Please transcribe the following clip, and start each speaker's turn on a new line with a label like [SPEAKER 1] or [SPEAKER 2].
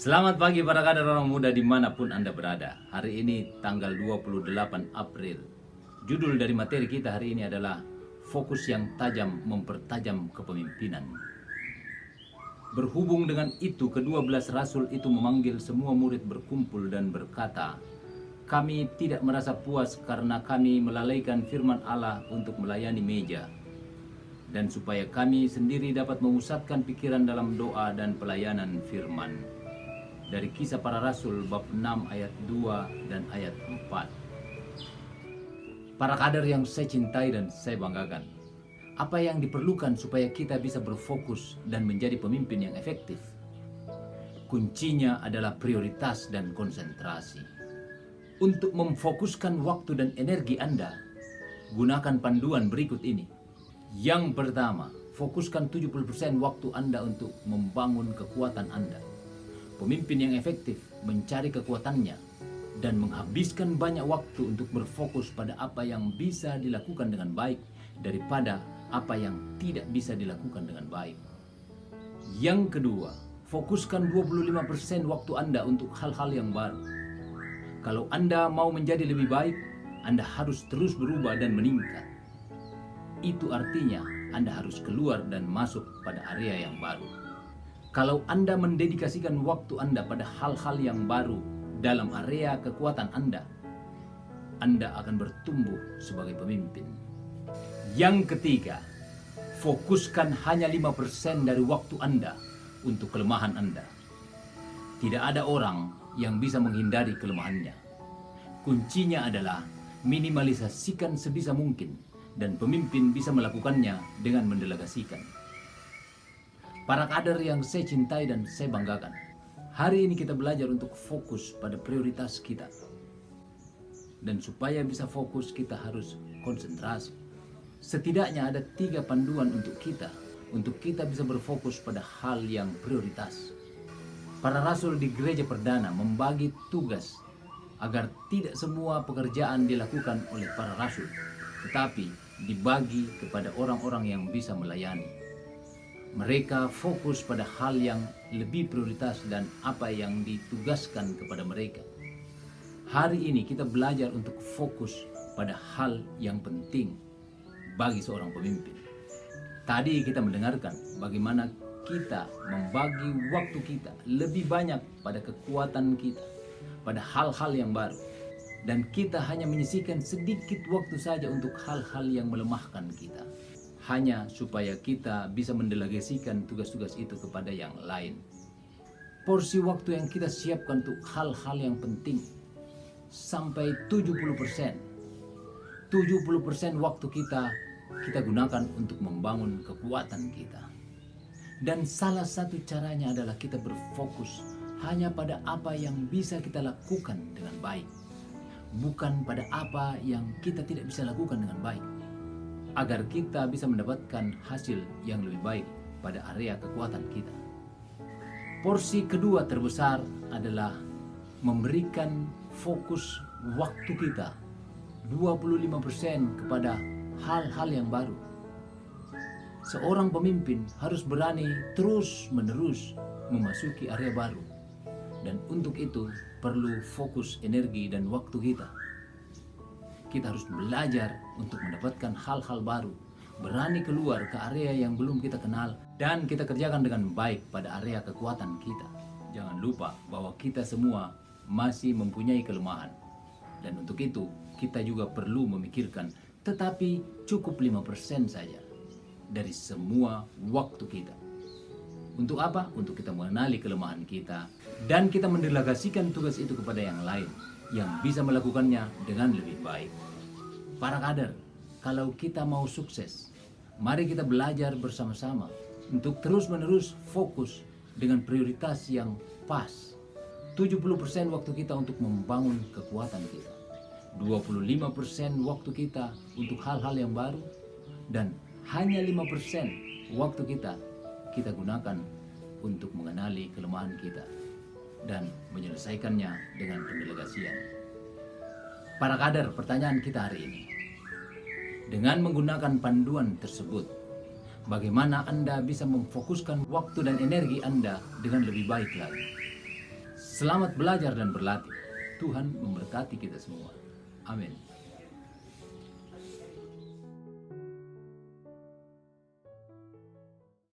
[SPEAKER 1] Selamat pagi para kader orang muda dimanapun Anda berada. Hari ini tanggal 28 April. Judul dari materi kita hari ini adalah fokus yang tajam mempertajam kepemimpinan. Berhubung dengan itu, ke-12 Rasul itu memanggil semua murid berkumpul dan berkata, "Kami tidak merasa puas karena kami melalaikan firman Allah untuk melayani meja. Dan supaya kami sendiri dapat memusatkan pikiran dalam doa dan pelayanan firman." Dari Kisah Para Rasul bab 6 ayat 2 dan ayat 4. Para kader yang saya cintai dan saya banggakan, apa yang diperlukan supaya kita bisa berfokus dan menjadi pemimpin yang efektif? Kuncinya adalah prioritas dan konsentrasi. Untuk memfokuskan waktu dan energi Anda, gunakan panduan berikut ini. Yang pertama, fokuskan 70% waktu Anda untuk membangun kekuatan Anda. Pemimpin yang efektif mencari kekuatannya dan menghabiskan banyak waktu untuk berfokus pada apa yang bisa dilakukan dengan baik daripada apa yang tidak bisa dilakukan dengan baik. Yang kedua, fokuskan 25% waktu Anda untuk hal-hal yang baru. Kalau Anda mau menjadi lebih baik, Anda harus terus berubah dan meningkat. Itu artinya Anda harus keluar dan masuk pada area yang baru. Kalau Anda mendedikasikan waktu Anda pada hal-hal yang baru dalam area kekuatan Anda akan bertumbuh sebagai pemimpin. Yang ketiga, fokuskan hanya 5% dari waktu Anda untuk kelemahan Anda. Tidak ada orang yang bisa menghindari kelemahannya. Kuncinya adalah minimalisasikan sebisa mungkin, dan pemimpin bisa melakukannya dengan mendelegasikan. Para kader yang saya cintai dan saya banggakan, hari ini kita belajar untuk fokus pada prioritas kita. Dan supaya bisa fokus, kita harus konsentrasi. Setidaknya ada 3 panduan untuk kita bisa berfokus pada hal yang prioritas. Para rasul di gereja perdana membagi tugas agar tidak semua pekerjaan dilakukan oleh para rasul, tetapi dibagi kepada orang-orang yang bisa melayani. Mereka fokus pada hal yang lebih prioritas dan apa yang ditugaskan kepada mereka. Hari ini kita belajar untuk fokus pada hal yang penting bagi seorang pemimpin. Tadi kita mendengarkan bagaimana kita membagi waktu kita lebih banyak pada kekuatan kita, pada hal-hal yang baru. Dan kita hanya menyisihkan sedikit waktu saja untuk hal-hal yang melemahkan kita. Hanya supaya kita bisa mendelegasikan tugas-tugas itu kepada yang lain. Porsi waktu yang kita siapkan untuk hal-hal yang penting sampai 70%. 70% waktu kita gunakan untuk membangun kekuatan kita. Dan salah satu caranya adalah kita berfokus hanya pada apa yang bisa kita lakukan dengan baik, bukan pada apa yang kita tidak bisa lakukan dengan baik, agar kita bisa mendapatkan hasil yang lebih baik pada area kekuatan kita. Porsi kedua terbesar adalah memberikan fokus waktu kita 25% kepada hal-hal yang baru. Seorang pemimpin harus berani terus-menerus memasuki area baru, dan untuk itu perlu fokus energi dan waktu kita. Kita harus belajar untuk mendapatkan hal-hal baru, berani keluar ke area yang belum kita kenal, dan kita kerjakan dengan baik pada area kekuatan kita. Jangan lupa bahwa kita semua masih mempunyai kelemahan. Dan untuk itu, kita juga perlu memikirkan, tetapi cukup 5% saja dari semua waktu kita. Untuk apa? Untuk kita mengenali kelemahan kita, dan kita mendelegasikan tugas itu kepada yang lain yang bisa melakukannya dengan lebih baik. Para kader, kalau kita mau sukses, mari kita belajar bersama-sama untuk terus-menerus fokus dengan prioritas yang pas. 70% waktu kita untuk membangun kekuatan kita, 25% waktu kita untuk hal-hal yang baru, dan hanya 5% waktu kita gunakan untuk mengenali kelemahan kita dan menyelesaikannya dengan pendelegasian. Para kader, pertanyaan kita hari ini, dengan menggunakan panduan tersebut, bagaimana Anda bisa memfokuskan waktu dan energi Anda dengan lebih baik lagi? Selamat belajar dan berlatih. Tuhan memberkati kita semua. Amin.